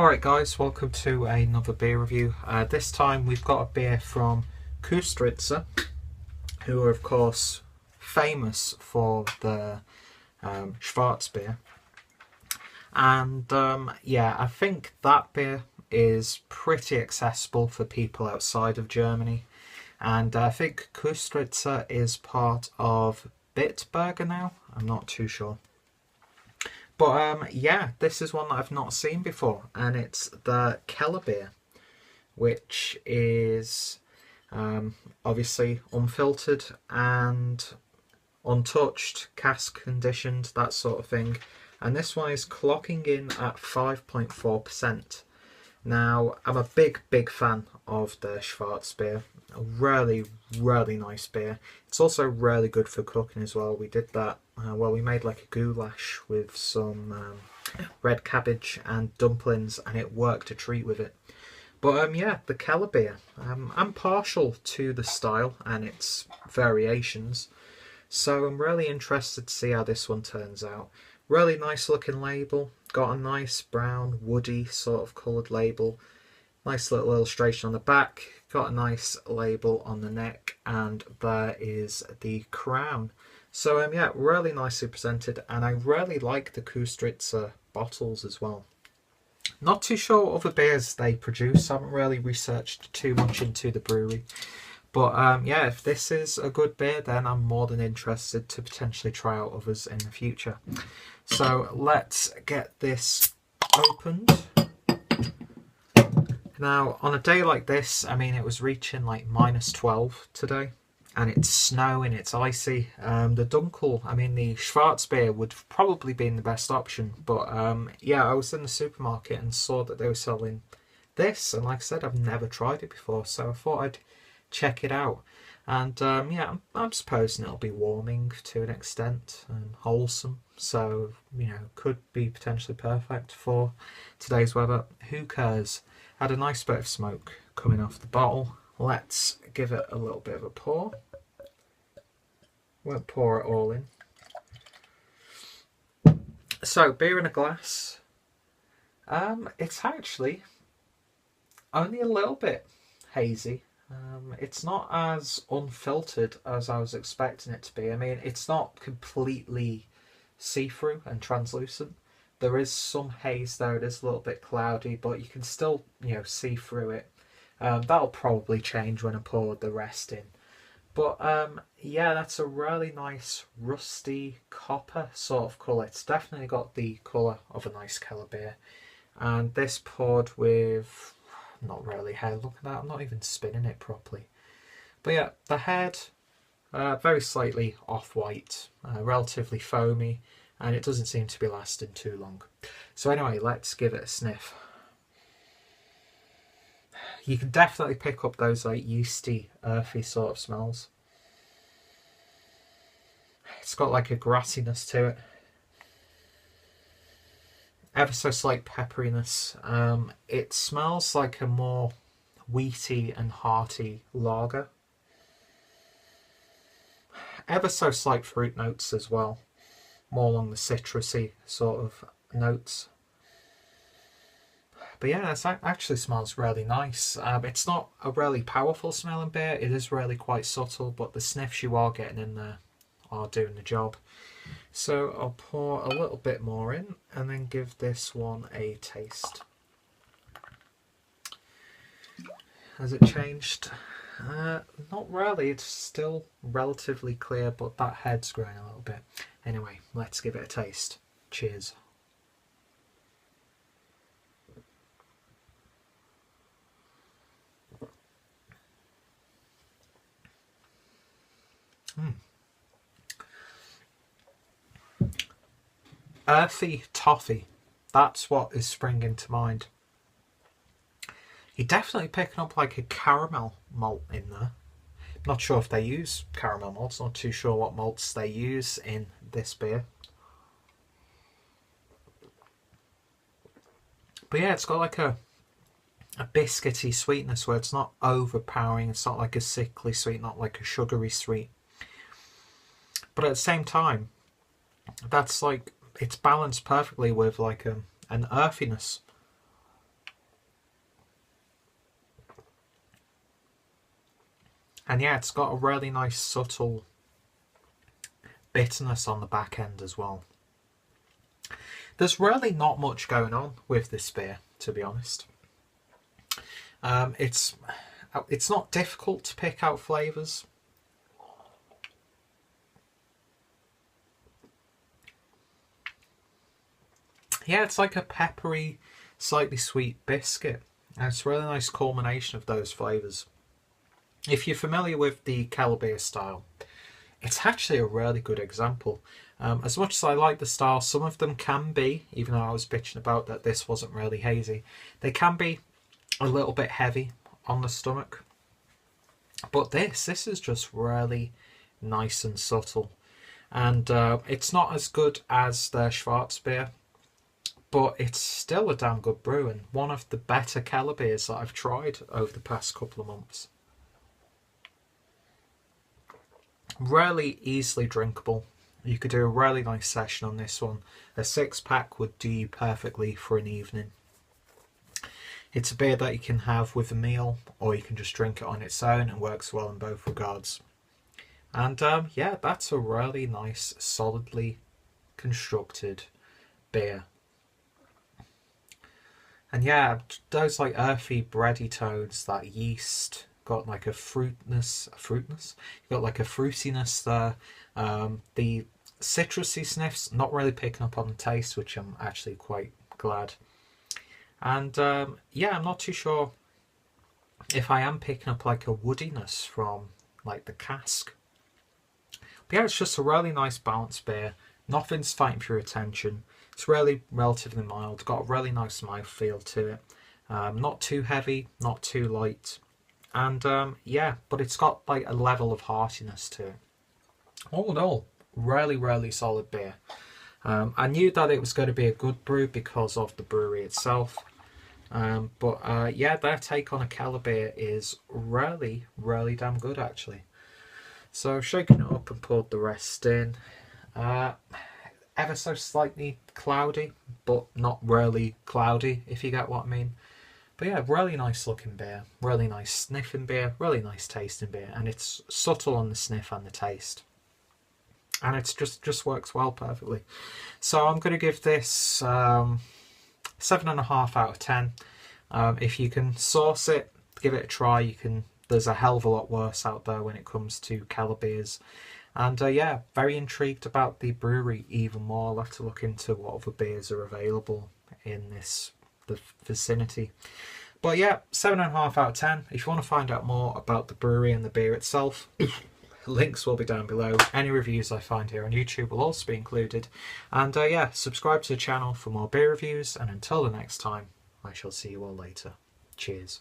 Alright guys, welcome to another beer review. This time we've got a beer from Köstritzer, who are of course famous for the Schwarzbier. And yeah, I think that beer is pretty accessible for people outside of Germany. And I think Köstritzer is part of Bitburger now, I'm not too sure. But yeah, this is one that I've not seen before, and it's the Kellerbier, which is obviously unfiltered and untouched, cask conditioned, that sort of thing. And this one is clocking in at 5.4%. Now, I'm a big fan of the Schwarzbier. A really nice beer. It's also really good for cooking as well. We did that, well, we made like a goulash with some red cabbage and dumplings, and it worked a treat with it. But yeah, the Kellerbier. I'm partial to the style and its variations, so I'm really interested to see how this one turns out. Really nice looking label. Got a nice brown, woody sort of coloured label. Nice little illustration on the back. Got a nice label on the neck, and there is the crown. So yeah, really nicely presented, and I really like the Köstritzer bottles as well. Not too sure what other beers they produce. I haven't really researched too much into the brewery. But yeah, if this is a good beer, then I'm more than interested to potentially try out others in the future. So let's get this opened. Now, on a day like this, I mean, it was reaching like -12 today, and it's snowing, it's icy. The Dunkel, I mean, the Schwarzbier would have probably been the best option, but yeah, I was in the supermarket and saw that they were selling this, and like I said, I've never tried it before, so I thought I'd check it out. And yeah, I'm supposing it'll be warming to an extent and wholesome, so you know, could be potentially perfect for today's weather. Who cares? Had a nice bit of smoke coming off the bottle. Let's give it a little bit of a pour. Won't pour it all in. So, beer in a glass. It's actually only a little bit hazy. It's not as unfiltered as I was expecting it to be. I mean, it's not completely see-through and translucent. There is some haze there, it is a little bit cloudy, but you can still, you know, see through it. That'll probably change when I pour the rest in. But yeah, that's a really nice rusty copper sort of colour. It's definitely got the colour of a nice Kellerbier. And this poured with, not really head, look at that, I'm not even spinning it properly. But yeah, the head, very slightly off-white, relatively foamy, and it doesn't seem to be lasting too long. So anyway, let's give it a sniff. You can definitely pick up those like yeasty, earthy sort of smells. It's got like a grassiness to it. Ever so slight pepperiness. It smells like a more wheaty and hearty lager. Ever so slight fruit notes as well. More along the citrusy sort of notes. But yeah, it actually smells really nice. It's not a really powerful smelling beer. It is really quite subtle, but the sniffs you are getting in there are doing the job. So I'll pour a little bit more in and then give this one a taste. Has it changed? Not really, it's still relatively clear, but that head's growing a little bit. Anyway, let's give it a taste. Cheers. Earthy toffee, that's what is springing to mind. You're definitely picking up like a caramel malt in there. Not sure if they use caramel malts, not too sure what malts they use in this beer. But yeah, it's got like a biscuity sweetness where it's not overpowering, it's not like a sickly sweet, not like a sugary sweet. But at the same time, that's like, it's balanced perfectly with like an earthiness. And yeah, it's got a really nice subtle bitterness on the back end as well. There's really not much going on with this beer, to be honest. It's not difficult to pick out flavours. Yeah, it's like a peppery, slightly sweet biscuit. And it's a really nice culmination of those flavours. If you're familiar with the Kellerbier style, it's actually a really good example. As much as I like the style, some of them can be, even though I was bitching about that this wasn't really hazy, they can be a little bit heavy on the stomach. But this is just really nice and subtle. And it's not as good as the Schwarzbier, but it's still a damn good brew and one of the better Kellerbiers that I've tried over the past couple of months. Really easily drinkable. You could do a really nice session on this one. A 6-pack would do you perfectly for an evening. It's a beer that you can have with a meal, or you can just drink it on its own and works well in both regards. And yeah, that's a really nice, solidly constructed beer. And yeah, those like earthy, bready tones, that yeast, got like a fruitiness. You've got like a fruitiness there. The citrusy sniffs, not really picking up on the taste, which I'm actually quite glad. And yeah, I'm not too sure if I am picking up like a woodiness from like the cask. But yeah, it's just a really nice balanced beer. Nothing's fighting for your attention. It's really relatively mild. Got a really nice mouthfeel to it. Not too heavy, not too light. And yeah, but it's got like a level of heartiness to it. All in all, really solid beer. I knew that it was going to be a good brew because of the brewery itself. But yeah, their take on a Kellerbier is really damn good actually. So shaking it up and poured the rest in. Ever so slightly cloudy, but not really cloudy, if you get what I mean. But yeah, really nice looking beer, really nice sniffing beer, really nice tasting beer, and it's subtle on the sniff and the taste. And it's just works well perfectly. So I'm going to give this 7.5 out of 10. If you can source it, give it a try. You can. There's a hell of a lot worse out there when it comes to Kellerbiers. And yeah, very intrigued about the brewery even more. I'll have to look into what other beers are available in the vicinity. But yeah, 7.5 out of 10. If you want to find out more about the brewery and the beer itself, links will be down below. Any reviews I find here on YouTube will also be included. And yeah, subscribe to the channel for more beer reviews. And until the next time, I shall see you all later. Cheers.